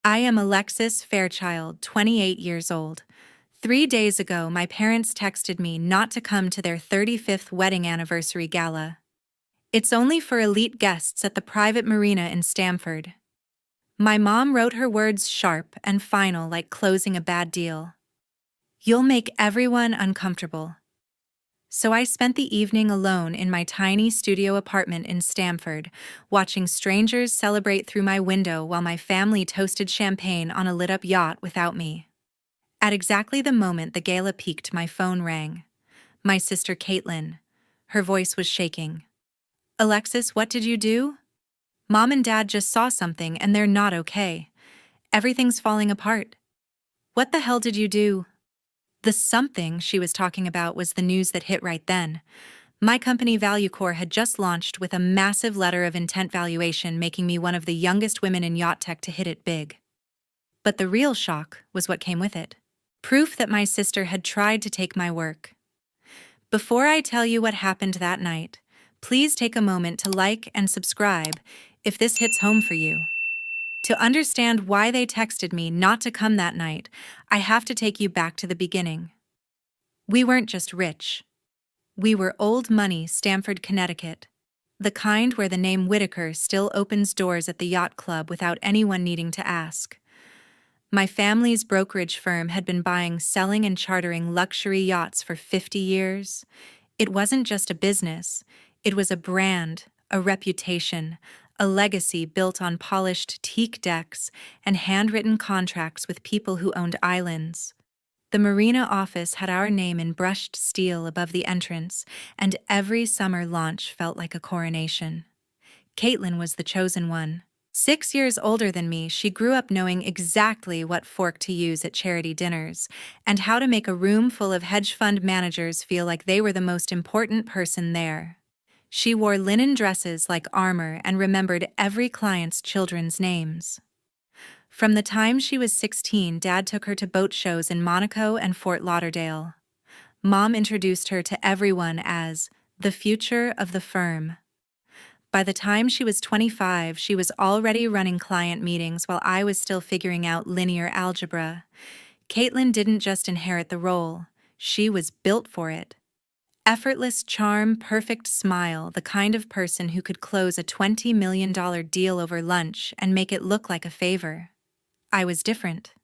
I am Alexis Fairchild, 28 years old. 3 days ago, my parents texted me not to come to their 35th wedding anniversary gala. It's only for elite guests at the private marina in Stamford. My mom wrote her words sharp and final, like closing a bad deal. You'll make everyone uncomfortable. So I spent the evening alone in my tiny studio apartment in Stamford, watching strangers celebrate through my window while my family toasted champagne on a lit-up yacht without me. At exactly the moment the gala peaked, my phone rang. My sister Caitlin. Her voice was shaking. Alexis, what did you do? Mom and Dad just saw something and they're not okay. Everything's falling apart. What the hell did you do? The something she was talking about was the news that hit right then. My company ValueCore had just launched with a massive letter of intent valuation, making me one of the youngest women in yacht tech to hit it big. But the real shock was what came with it. Proof that my sister had tried to take my work. Before I tell you what happened that night, please take a moment to like and subscribe if this hits home for you. To understand why they texted me not to come that night, I have to take you back to the beginning. We weren't just rich. We were old money, Stamford, Connecticut. The kind where the name Whitaker still opens doors at the yacht club without anyone needing to ask. My family's brokerage firm had been buying, selling, and chartering luxury yachts for 50 years. It wasn't just a business. It was a brand, a reputation, a legacy built on polished teak decks and handwritten contracts with people who owned islands. The marina office had our name in brushed steel above the entrance, and every summer launch felt like a coronation. Caitlin was the chosen one. 6 years older than me, she grew up knowing exactly what fork to use at charity dinners and how to make a room full of hedge fund managers feel like they were the most important person there. She wore linen dresses like armor and remembered every client's children's names. From the time she was 16, Dad took her to boat shows in Monaco and Fort Lauderdale. Mom introduced her to everyone as the future of the firm. By the time she was 25, she was already running client meetings while I was still figuring out linear algebra. Caitlin didn't just inherit the role, she was built for it. Effortless charm, perfect smile, the kind of person who could close a $20 million deal over lunch and make it look like a favor. I was different.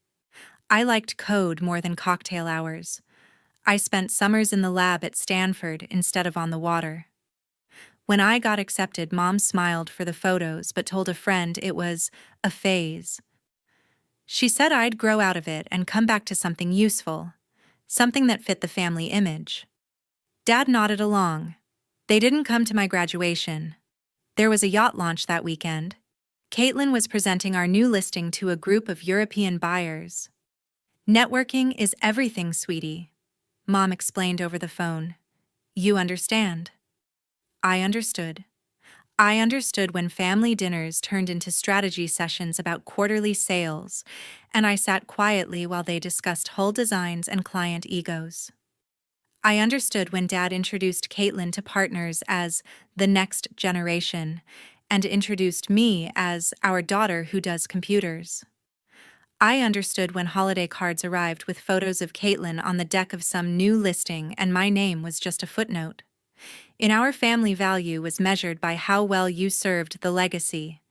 I liked code more than cocktail hours. I spent summers in the lab at Stanford instead of on the water. When I got accepted, Mom smiled for the photos but told a friend it was a phase. She said I'd grow out of it and come back to something useful, something that fit the family image. Dad nodded along. They didn't come to my graduation. There was a yacht launch that weekend. Caitlin was presenting our new listing to a group of European buyers. Networking is everything, sweetie, Mom explained over the phone. You understand. I understood. I understood when family dinners turned into strategy sessions about quarterly sales, and I sat quietly while they discussed hull designs and client egos. I understood when Dad introduced Caitlin to partners as the next generation and introduced me as our daughter who does computers. I understood when holiday cards arrived with photos of Caitlin on the deck of some new listing and my name was just a footnote. In our family, value was measured by how well you served the legacy.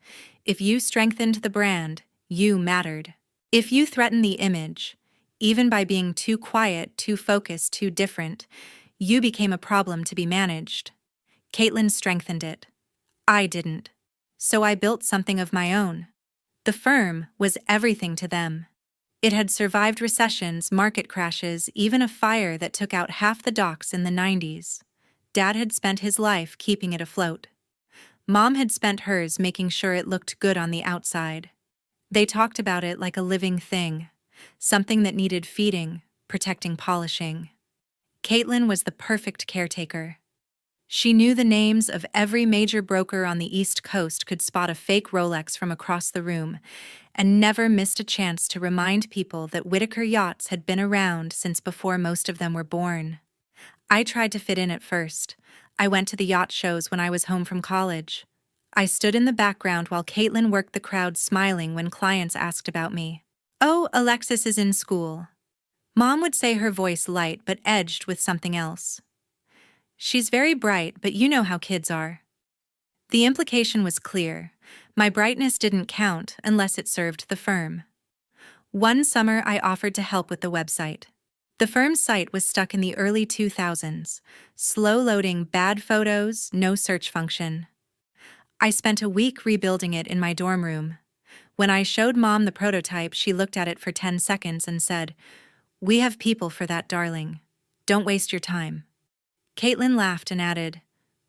If you strengthened the brand, you mattered. If you threatened the image, even by being too quiet, too focused, too different, you became a problem to be managed. Caitlin strengthened it. I didn't. So I built something of my own. The firm was everything to them. It had survived recessions, market crashes, even a fire that took out half the docks in the 90s. Dad had spent his life keeping it afloat. Mom had spent hers making sure it looked good on the outside. They talked about it like a living thing, something that needed feeding, protecting, polishing. Caitlin was the perfect caretaker. She knew the names of every major broker on the East Coast, could spot a fake Rolex from across the room, and never missed a chance to remind people that Whitaker yachts had been around since before most of them were born. I tried to fit in at first. I went to the yacht shows when I was home from college. I stood in the background while Caitlin worked the crowd, smiling when clients asked about me. "Oh, Alexis is in school." Mom would say, her voice light but edged with something else. "She's very bright, but you know how kids are." The implication was clear. My brightness didn't count unless it served the firm. One summer, I offered to help with the website. The firm's site was stuck in the early 2000s, slow-loading, bad photos, no search function. I spent a week rebuilding it in my dorm room. When I showed Mom the prototype, she looked at it for 10 seconds and said, "We have people for that, darling. Don't waste your time." Caitlin laughed and added,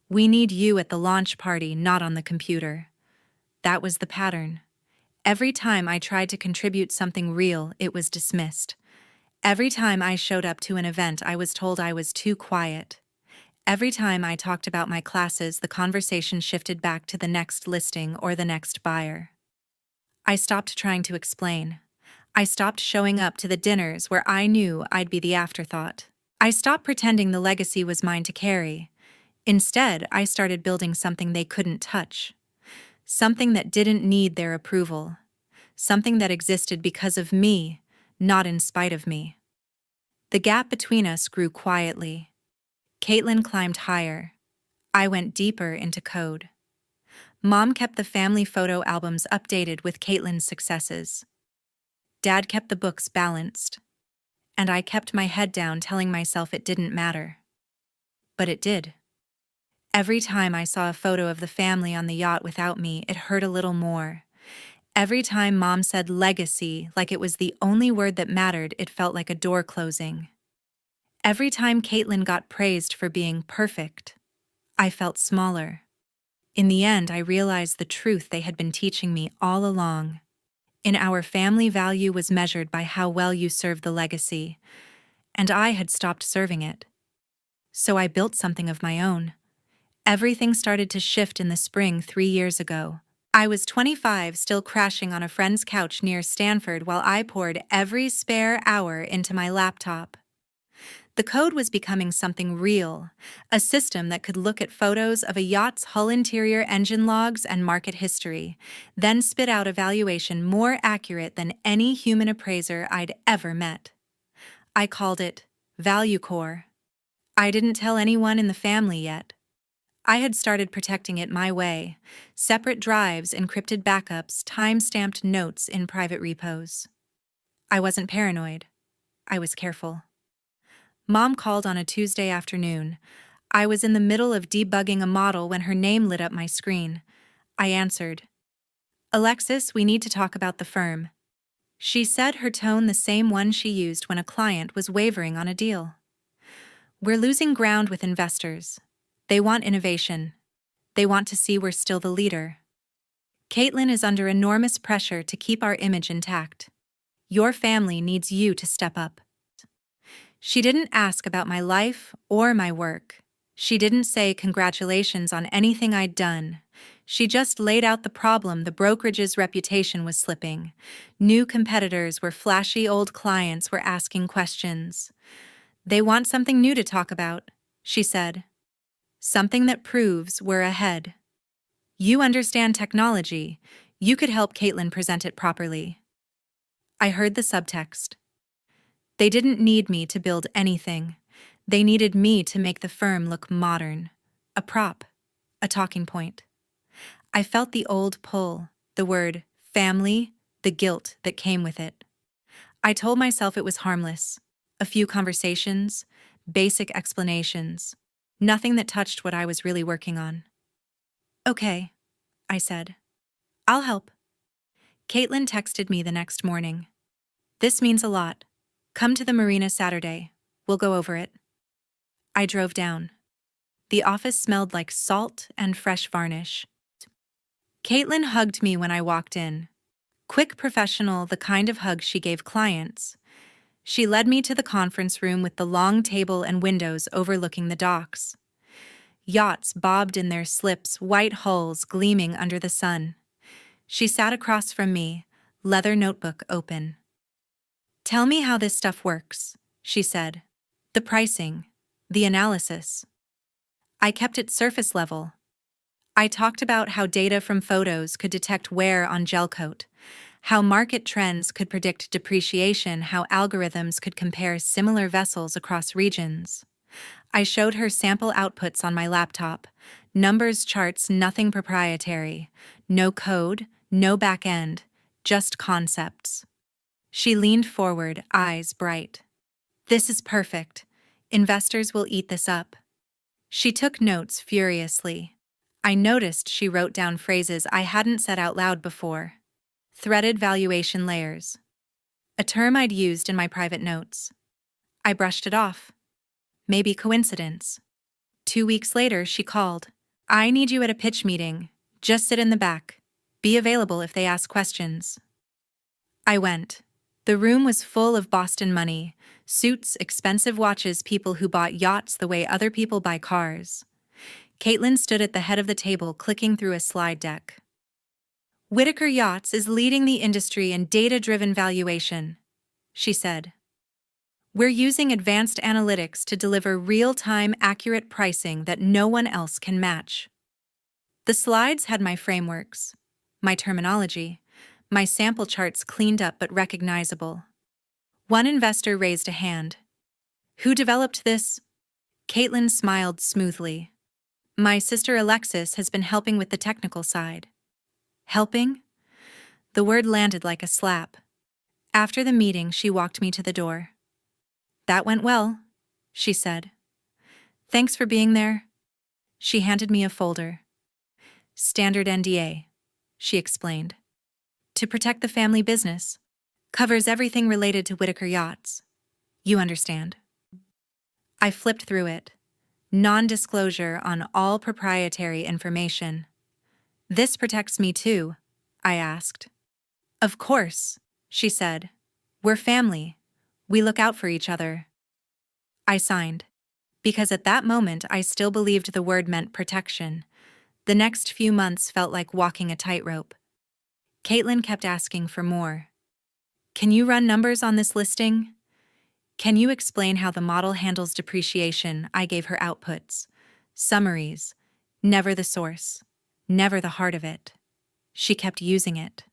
"We need you at the launch party, not on the computer." That was the pattern. Every time I tried to contribute something real, it was dismissed. Every time I showed up to an event, I was told I was too quiet. Every time I talked about my classes, the conversation shifted back to the next listing or the next buyer. I stopped trying to explain. I stopped showing up to the dinners where I knew I'd be the afterthought. I stopped pretending the legacy was mine to carry. Instead, I started building something they couldn't touch. Something that didn't need their approval. Something that existed because of me, not in spite of me. The gap between us grew quietly. Caitlin climbed higher. I went deeper into code. Mom kept the family photo albums updated with Caitlin's successes. Dad kept the books balanced. And I kept my head down, telling myself it didn't matter. But it did. Every time I saw a photo of the family on the yacht without me, it hurt a little more. Every time Mom said legacy like it was the only word that mattered, it felt like a door closing. Every time Caitlin got praised for being perfect, I felt smaller. In the end, I realized the truth they had been teaching me all along. In our family, value was measured by how well you served the legacy, and I had stopped serving it. So I built something of my own. Everything started to shift in the spring 3 years ago. I was 25, still crashing on a friend's couch near Stanford while I poured every spare hour into my laptop. The code was becoming something real, a system that could look at photos of a yacht's hull interior, engine logs, and market history, then spit out a valuation more accurate than any human appraiser I'd ever met. I called it Value Core. I didn't tell anyone in the family yet. I had started protecting it my way: separate drives, encrypted backups, time-stamped notes in private repos. I wasn't paranoid. I was careful. Mom called on a Tuesday afternoon. I was in the middle of debugging a model when her name lit up my screen. I answered. "Alexis, we need to talk about the firm." She said, her tone the same one she used when a client was wavering on a deal. "We're losing ground with investors. They want innovation. They want to see we're still the leader. Caitlin is under enormous pressure to keep our image intact. Your family needs you to step up." She didn't ask about my life or my work. She didn't say congratulations on anything I'd done. She just laid out the problem: the brokerage's reputation was slipping. New competitors were flashy, old clients were asking questions. "They want something new to talk about," she said. "Something that proves we're ahead. You understand technology. You could help Caitlin present it properly." I heard the subtext. They didn't need me to build anything. They needed me to make the firm look modern. A prop. A talking point. I felt the old pull, the word family, the guilt that came with it. I told myself it was harmless. A few conversations, basic explanations. Nothing that touched what I was really working on. "Okay," I said. "I'll help." Caitlin texted me the next morning. "This means a lot. Come to the marina Saturday. We'll go over it." I drove down. The office smelled like salt and fresh varnish. Caitlin hugged me when I walked in. Quick, professional, the kind of hug she gave clients. She led me to the conference room with the long table and windows overlooking the docks. Yachts bobbed in their slips, white hulls gleaming under the sun. She sat across from me, leather notebook open. "Tell me how this stuff works," she said. "The pricing, the analysis." I kept it surface level. I talked about how data from photos could detect wear on gel coat, how market trends could predict depreciation, how algorithms could compare similar vessels across regions. I showed her sample outputs on my laptop, numbers, charts, nothing proprietary, no code, no back end, just concepts. She leaned forward, eyes bright. This is perfect. Investors will eat this up. She took notes furiously. I noticed she wrote down phrases I hadn't said out loud before. Threaded valuation layers. A term I'd used in my private notes. I brushed it off. Maybe coincidence. 2 weeks later, she called. I need you at a pitch meeting. Just sit in the back. Be available if they ask questions. I went. The room was full of Boston money, suits, expensive watches, people who bought yachts the way other people buy cars. Caitlin stood at the head of the table, clicking through a slide deck. Whitaker Yachts is leading the industry in data-driven valuation, she said. We're using advanced analytics to deliver real-time, accurate pricing that no one else can match. The slides had my frameworks, my terminology, my sample charts cleaned up but recognizable. One investor raised a hand. Who developed this? Caitlin smiled smoothly. My sister Alexis has been helping with the technical side. Helping? The word landed like a slap. After the meeting, she walked me to the door. That went well, she said. Thanks for being there. She handed me a folder. Standard NDA, she explained. To protect the family business. Covers everything related to Whitaker Yachts. You understand. I flipped through it. Non-disclosure on all proprietary information. This protects me too, I asked. Of course, she said. We're family. We look out for each other. I signed. Because at that moment I still believed the word meant protection. The next few months felt like walking a tightrope. Caitlin kept asking for more. Can you run numbers on this listing? Can you explain how the model handles depreciation? I gave her outputs. Summaries. Never the source. Never the heart of it. She kept using it.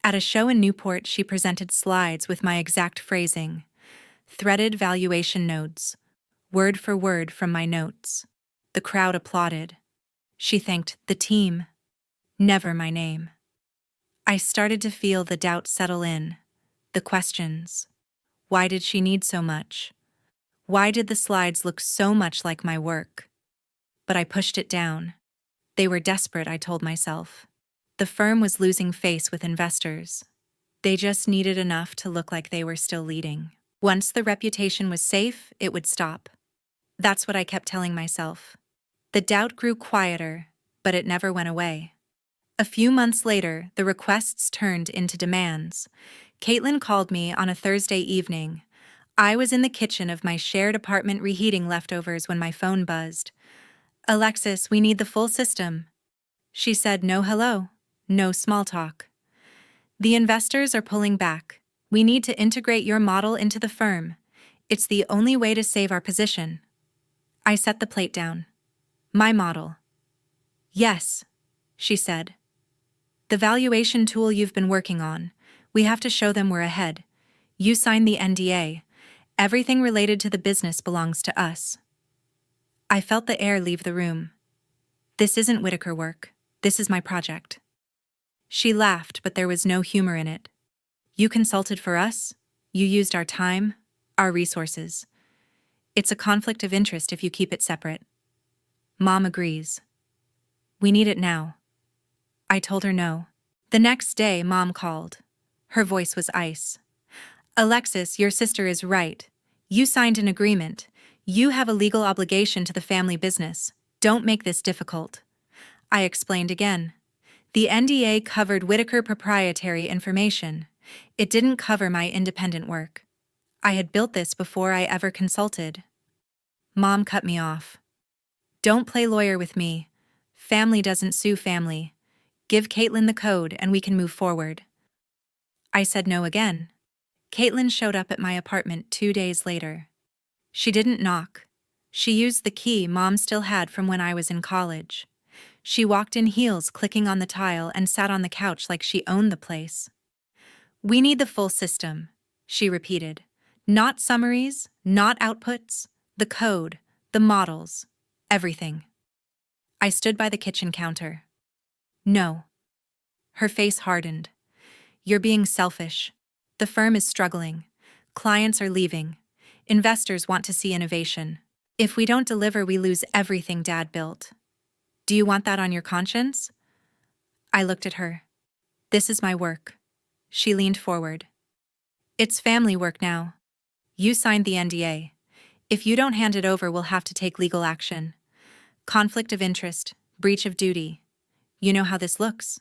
At a show in Newport, she presented slides with my exact phrasing. Threaded valuation nodes. Word for word from my notes. The crowd applauded. She thanked the team. Never my name. I started to feel the doubt settle in. The questions. Why did she need so much? Why did the slides look so much like my work? But I pushed it down. They were desperate, I told myself. The firm was losing face with investors. They just needed enough to look like they were still leading. Once the reputation was safe, it would stop. That's what I kept telling myself. The doubt grew quieter, but it never went away. A few months later, the requests turned into demands. Caitlin called me on a Thursday evening. I was in the kitchen of my shared apartment reheating leftovers when my phone buzzed. Alexis, we need the full system. She said no hello, no small talk. The investors are pulling back. We need to integrate your model into the firm. It's the only way to save our position. I set the plate down. My model. Yes, she said. The valuation tool you've been working on. We have to show them we're ahead. You signed the NDA. Everything related to the business belongs to us. I felt the air leave the room. This isn't Whitaker work. This is my project. She laughed, but there was no humor in it. You consulted for us. You used our time, our resources. It's a conflict of interest if you keep it separate. Mom agrees. We need it now. I told her no. The next day, Mom called. Her voice was ice. Alexis, your sister is right. You signed an agreement. You have a legal obligation to the family business. Don't make this difficult. I explained again. The NDA covered Whitaker proprietary information. It didn't cover my independent work. I had built this before I ever consulted. Mom cut me off. Don't play lawyer with me. Family doesn't sue family. Give Caitlin the code and we can move forward. I said no again. Caitlin showed up at my apartment 2 days later. She didn't knock. She used the key Mom still had from when I was in college. She walked in heels, clicking on the tile, and sat on the couch like she owned the place. "We need the full system," she repeated. "Not summaries, not outputs, the code, the models, everything." I stood by the kitchen counter. "No." Her face hardened. "You're being selfish. The firm is struggling. Clients are leaving. Investors want to see innovation. If we don't deliver, we lose everything Dad built. Do you want that on your conscience?" I looked at her. "This is my work." She leaned forward. "It's family work now. You signed the NDA. If you don't hand it over, we'll have to take legal action. Conflict of interest, breach of duty. You know how this looks."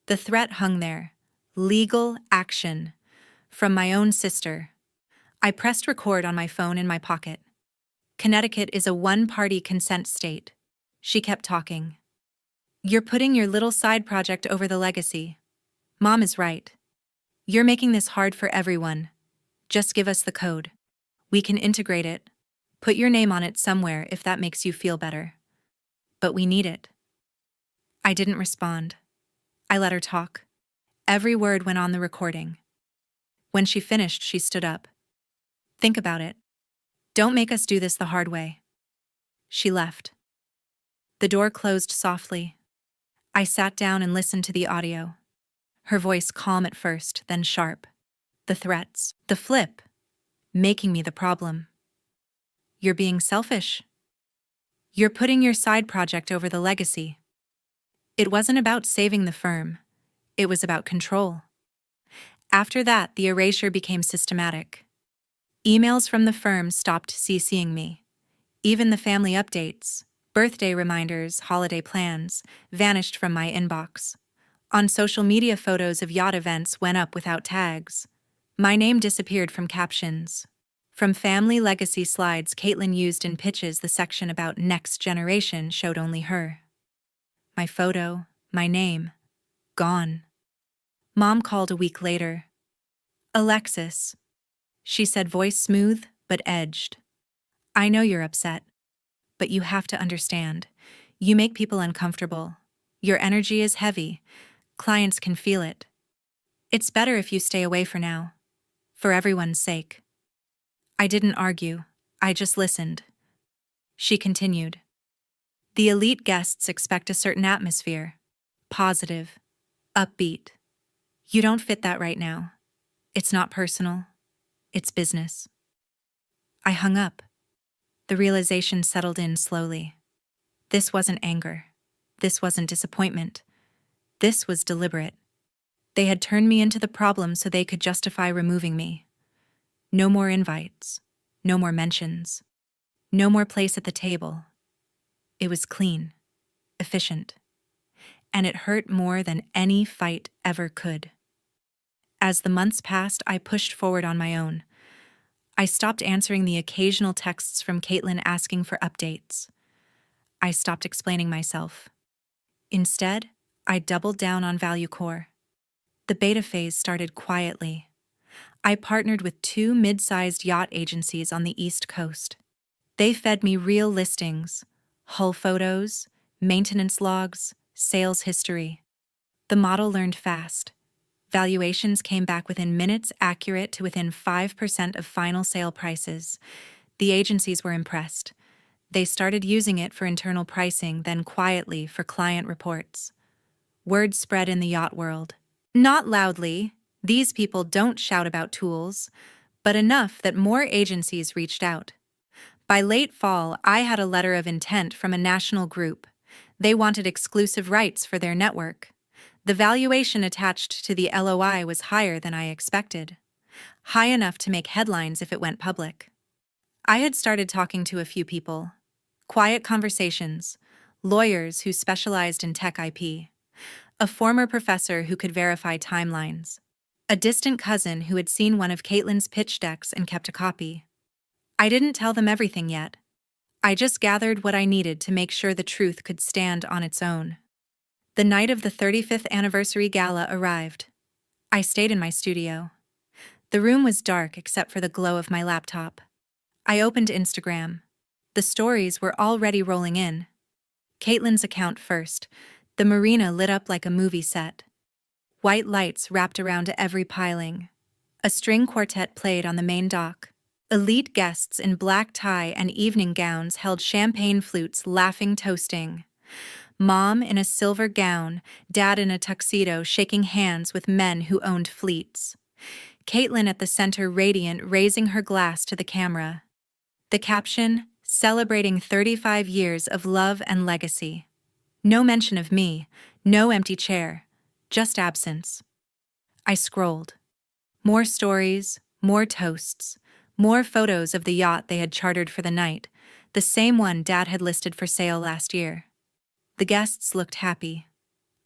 The threat hung there. Legal action. From my own sister. I pressed record on my phone in my pocket. "Connecticut is a one-party consent state." She kept talking. "You're putting your little side project over the legacy. Mom is right. You're making this hard for everyone. Just give us the code. We can integrate it. Put your name on it somewhere if that makes you feel better. But we need it." I didn't respond. I let her talk. Every word went on the recording. When she finished, she stood up. "Think about it. Don't make us do this the hard way." She left. The door closed softly. I sat down and listened to the audio. Her voice calm at first, then sharp. The threats, the flip, making me the problem. "You're being selfish. You're putting your side project over the legacy." It wasn't about saving the firm. It was about control. After that, the erasure became systematic. Emails from the firm stopped CCing me. Even the family updates, birthday reminders, holiday plans, vanished from my inbox. On social media, photos of yacht events went up without tags. My name disappeared from captions. From family legacy slides Caitlin used in pitches, the section about next generation showed only her. My photo, my name, gone. Mom called a week later. "Alexis," she said, voice smooth but edged. "I know you're upset, but you have to understand. You make people uncomfortable. Your energy is heavy. Clients can feel it. It's better if you stay away for now. For everyone's sake." I didn't argue. I just listened. She continued. "The elite guests expect a certain atmosphere. Positive. Upbeat. You don't fit that right now. It's not personal. It's business." I hung up. The realization settled in slowly. This wasn't anger. This wasn't disappointment. This was deliberate. They had turned me into the problem so they could justify removing me. No more invites. No more mentions. No more place at the table. It was clean. Efficient. And it hurt more than any fight ever could. As the months passed, I pushed forward on my own. I stopped answering the occasional texts from Caitlin asking for updates. I stopped explaining myself. Instead, I doubled down on value core. The beta phase started quietly. I partnered with 2 mid-sized yacht agencies on the East Coast. They fed me real listings, hull photos, maintenance logs, sales history. The model learned fast. Valuations came back within minutes, accurate to within 5% of final sale prices. The agencies were impressed. They started using it for internal pricing, then quietly for client reports. Word spread in the yacht world. Not loudly, these people don't shout about tools, but enough that more agencies reached out. By late fall, I had a letter of intent from a national group. They wanted exclusive rights for their network. The valuation attached to the LOI was higher than I expected. High enough to make headlines if it went public. I had started talking to a few people. Quiet conversations. Lawyers who specialized in tech IP. A former professor who could verify timelines. A distant cousin who had seen one of Caitlin's pitch decks and kept a copy. I didn't tell them everything yet. I just gathered what I needed to make sure the truth could stand on its own. The night of the 35th anniversary gala arrived. I stayed in my studio. The room was dark except for the glow of my laptop. I opened Instagram. The stories were already rolling in. Caitlin's account first. The marina lit up like a movie set. White lights wrapped around every piling. A string quartet played on the main dock. Elite guests in black tie and evening gowns held champagne flutes, laughing, toasting. Mom in a silver gown, Dad in a tuxedo, shaking hands with men who owned fleets. Caitlin at the center, radiant, raising her glass to the camera. The caption, celebrating 35 years of love and legacy. No mention of me, no empty chair, just absence. I scrolled. More stories, more toasts, more photos of the yacht they had chartered for the night, the same one Dad had listed for sale last year. The guests looked happy,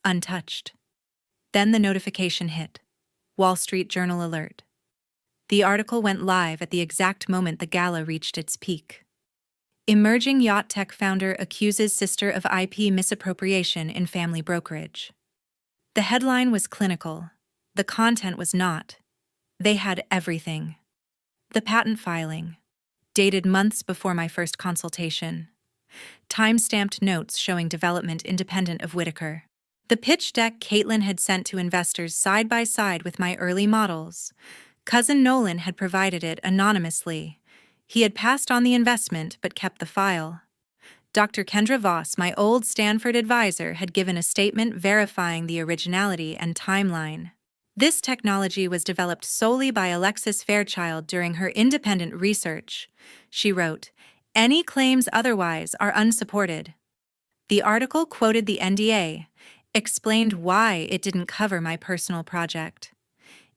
untouched. Then the notification hit. Wall Street Journal alert. The article went live at the exact moment the gala reached its peak. Emerging yacht tech founder accuses sister of IP misappropriation in family brokerage. The headline was clinical. The content was not. They had everything. The patent filing, dated months before my first consultation. Time-stamped notes showing development independent of Whitaker. The pitch deck Caitlin had sent to investors side by side with my early models. Cousin Nolan had provided it anonymously. He had passed on the investment but kept the file. Dr. Kendra Voss, my old Stanford advisor, had given a statement verifying the originality and timeline. This technology was developed solely by Alexis Fairchild during her independent research. She wrote, "Any claims otherwise are unsupported." The article quoted the NDA, explained why it didn't cover my personal project.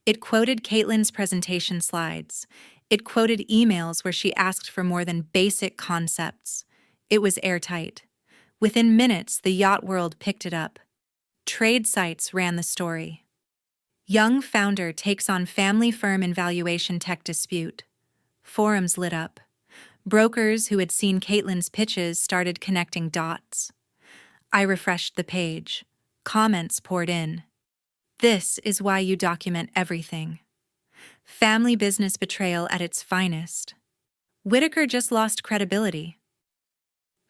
It quoted Caitlin's presentation slides. It quoted emails where she asked for more than basic concepts. It was airtight. Within minutes, the yacht world picked it up. Trade sites ran the story. Young founder takes on family firm in valuation tech dispute. Forums lit up. Brokers who had seen Caitlin's pitches started connecting dots. I refreshed the page. Comments poured in. This is why you document everything. Family business betrayal at its finest. Whitaker just lost credibility.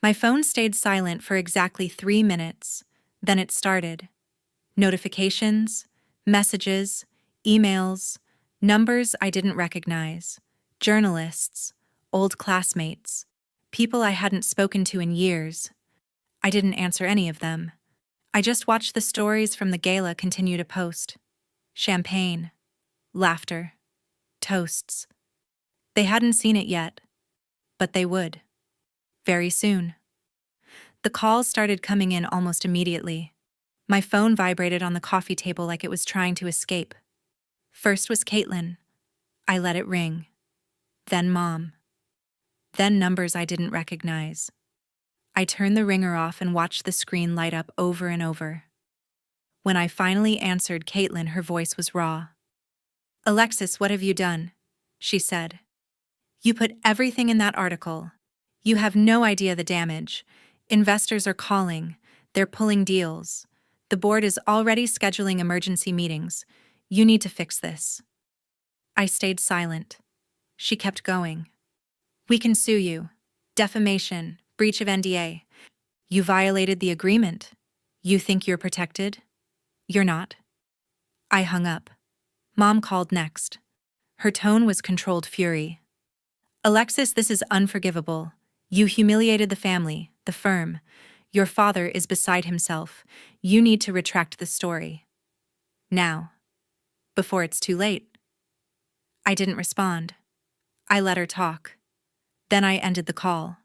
My phone stayed silent for exactly 3 minutes. Then it started. Notifications, messages, emails, numbers I didn't recognize, journalists, old classmates, people I hadn't spoken to in years. I didn't answer any of them. I just watched the stories from the gala continue to post. Champagne, laughter, toasts. They hadn't seen it yet, but they would. Very soon. The calls started coming in almost immediately. My phone vibrated on the coffee table like it was trying to escape. First was Caitlin. I let it ring. Then Mom. Then numbers I didn't recognize. I turned the ringer off and watched the screen light up over and over. When I finally answered Caitlin, her voice was raw. "Alexis, what have you done?" she said. "You put everything in that article. You have no idea the damage. Investors are calling. They're pulling deals. The board is already scheduling emergency meetings. You need to fix this." I stayed silent. She kept going. "We can sue you. Defamation, breach of NDA. You violated the agreement. You think you're protected? You're not." I hung up. Mom called next. Her tone was controlled fury. "Alexis, this is unforgivable. You humiliated the family, the firm. Your father is beside himself. You need to retract the story. Now. Before it's too late." I didn't respond. I let her talk. Then I ended the call.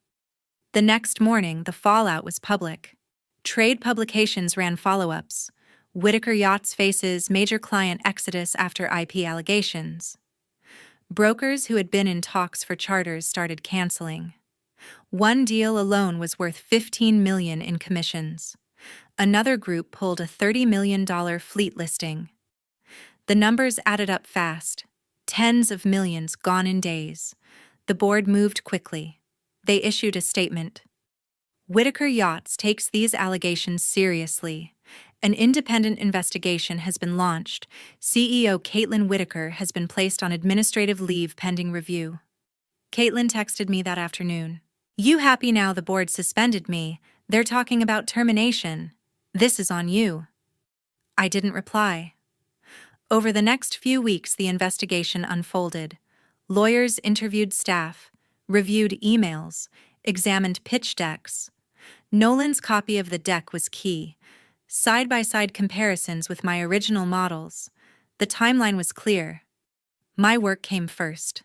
The next morning, the fallout was public. Trade publications ran follow-ups. Whitaker Yachts faces major client exodus after IP allegations. Brokers who had been in talks for charters started canceling. One deal alone was worth $15 million in commissions. Another group pulled a $30 million fleet listing. The numbers added up fast. Tens of millions gone in days. The board moved quickly. They issued a statement. "Whitaker Yachts takes these allegations seriously. An independent investigation has been launched. CEO Caitlin Whitaker has been placed on administrative leave pending review." Caitlin texted me that afternoon. "You happy now the board suspended me? They're talking about termination. This is on you. I didn't reply. Over the next few weeks, the investigation unfolded. Lawyers interviewed staff, reviewed emails, examined pitch decks. Nolan's copy of the deck was key. Side-by-side comparisons with my original models. The timeline was clear. My work came first.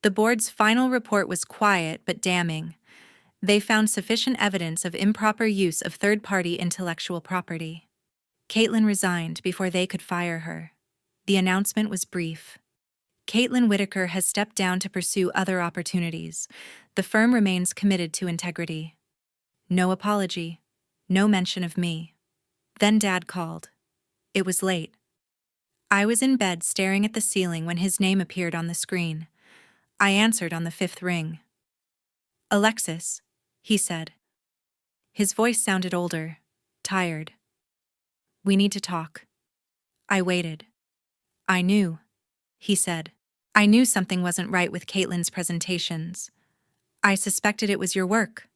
The board's final report was quiet but damning. They found sufficient evidence of improper use of third-party intellectual property. Caitlin resigned before they could fire her. The announcement was brief. Caitlin Whitaker has stepped down to pursue other opportunities. The firm remains committed to integrity. No apology. No mention of me. Then Dad called. It was late. I was in bed staring at the ceiling when his name appeared on the screen. I answered on the fifth ring. "Alexis," he said. His voice sounded older, tired. "We need to talk." I waited. "I knew," he said. "I knew something wasn't right with Caitlin's presentations. I suspected it was your work."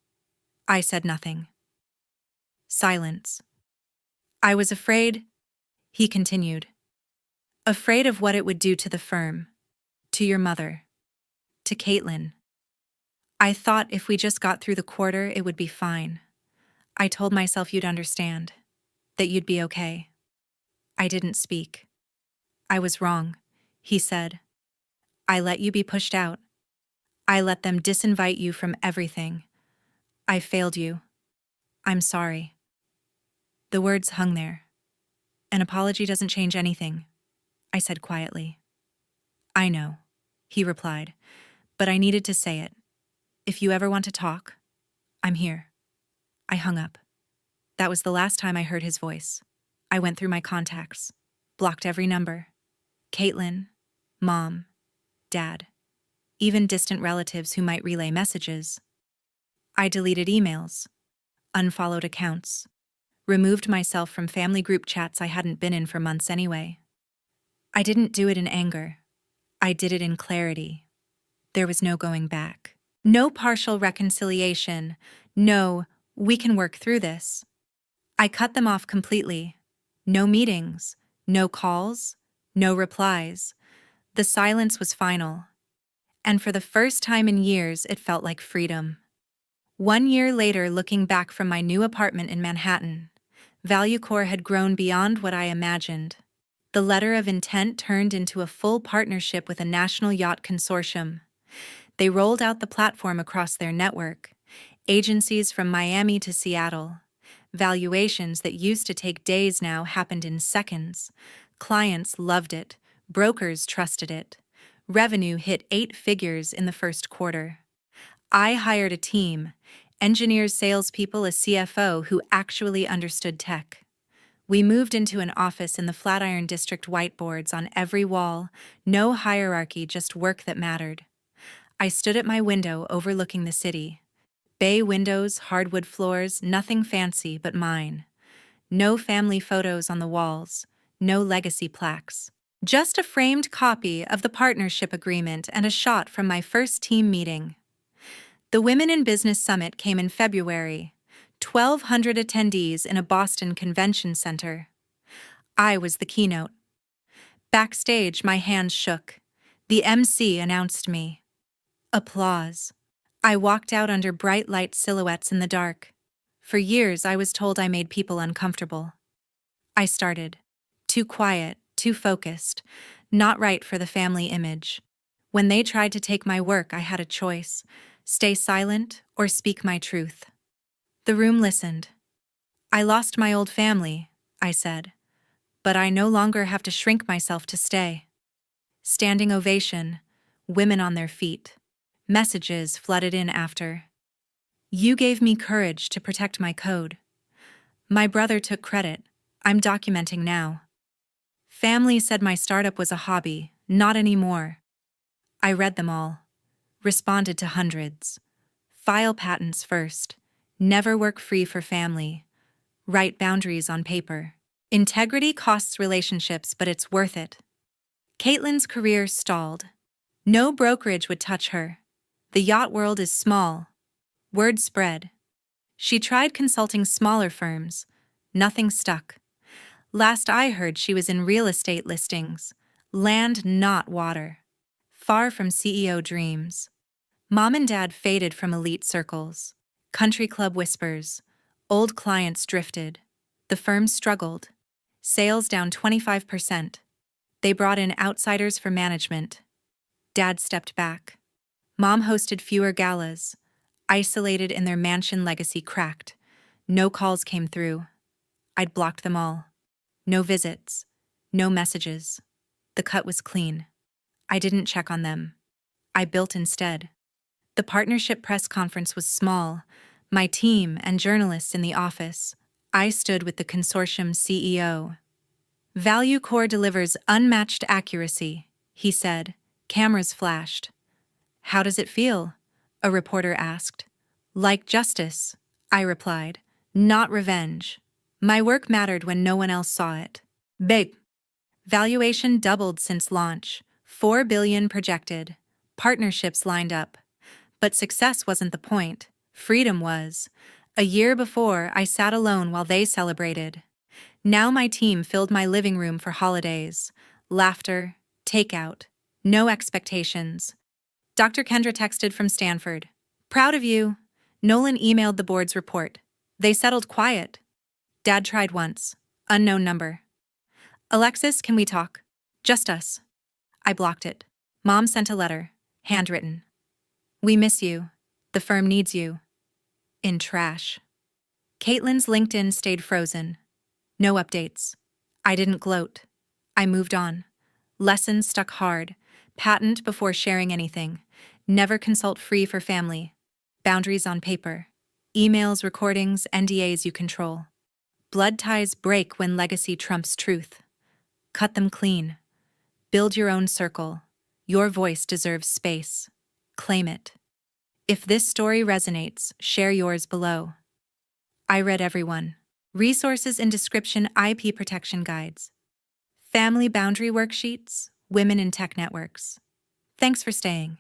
I said nothing. Silence. "I was afraid," he continued. "Afraid of what it would do to the firm, to your mother, to Caitlin. I thought if we just got through the quarter, it would be fine. I told myself you'd understand, that you'd be okay." I didn't speak. "I was wrong," he said. "I let you be pushed out. I let them disinvite you from everything. I failed you. I'm sorry." The words hung there. "An apology doesn't change anything," I said quietly. "I know," he replied, "but I needed to say it. If you ever want to talk, I'm here." I hung up. That was the last time I heard his voice. I went through my contacts, blocked every number. Caitlin, Mom, Dad, even distant relatives who might relay messages. I deleted emails, unfollowed accounts, removed myself from family group chats I hadn't been in for months anyway. I didn't do it in anger. I did it in clarity. There was no going back. No partial reconciliation. No, we can work through this. I cut them off completely. No meetings, no calls, no replies. The silence was final. And for the first time in years, it felt like freedom. 1 year later, looking back from my new apartment in Manhattan, ValueCore had grown beyond what I imagined. The letter of intent turned into a full partnership with a national yacht consortium. They rolled out the platform across their network, agencies from Miami to Seattle. Valuations that used to take days now happened in seconds. Clients loved it. Brokers trusted it. Revenue hit 8 figures in the first quarter. I hired a team, engineers, salespeople, a CFO who actually understood tech. We moved into an office in the Flatiron District, whiteboards on every wall, no hierarchy, just work that mattered. I stood at my window overlooking the city. Bay windows, hardwood floors, nothing fancy but mine. No family photos on the walls, no legacy plaques. Just a framed copy of the partnership agreement and a shot from my first team meeting. The Women in Business Summit came in February, 1,200 attendees in a Boston convention center. I was the keynote. Backstage, my hands shook. The MC announced me. Applause. I walked out under bright light silhouettes in the dark. For years, I was told I made people uncomfortable. I started. Too quiet, too focused, not right for the family image. When they tried to take my work, I had a choice: stay silent or speak my truth. The room listened. "I lost my old family," I said, "but I no longer have to shrink myself to stay." Standing ovation, women on their feet. Messages flooded in after. "You gave me courage to protect my code." "My brother took credit. I'm documenting now." "Family said my startup was a hobby, not anymore." I read them all. Responded to hundreds. File patents first. Never work free for family. Write boundaries on paper. Integrity costs relationships, but it's worth it. Caitlin's career stalled. No brokerage would touch her. The yacht world is small. Word spread. She tried consulting smaller firms. Nothing stuck. Last I heard, she was in real estate listings. Land, not water. Far from CEO dreams. Mom and Dad faded from elite circles. Country club whispers. Old clients drifted. The firm struggled. Sales down 25%. They brought in outsiders for management. Dad stepped back. Mom hosted fewer galas. Isolated in their mansion, legacy cracked. No calls came through. I'd blocked them all. No visits. No messages. The cut was clean. I didn't check on them. I built instead. The partnership press conference was small. My team and journalists in the office. I stood with the consortium CEO. Value Core delivers unmatched accuracy, he said. Cameras flashed. How does it feel? A reporter asked. Like justice, I replied. Not revenge. My work mattered when no one else saw it. Big. Valuation doubled since launch. $4 billion projected. Partnerships lined up. But success wasn't the point. Freedom was. A year before, I sat alone while they celebrated. Now my team filled my living room for holidays. Laughter, takeout, no expectations. Dr. Kendra texted from Stanford. Proud of you. Nolan emailed the board's report. They settled quiet. Dad tried once. Unknown number. Alexis, can we talk? Just us. I blocked it. Mom sent a letter. Handwritten. We miss you. The firm needs you. In trash. Caitlin's LinkedIn stayed frozen. No updates. I didn't gloat. I moved on. Lessons stuck hard. Patent before sharing anything. Never consult free for family. Boundaries on paper. Emails, recordings, NDAs you control. Blood ties break when legacy trumps truth. Cut them clean. Build your own circle. Your voice deserves space. Claim it. If this story resonates, share yours below. I read everyone. Resources in description: IP protection guides. Family boundary worksheets, women in tech networks. Thanks for staying.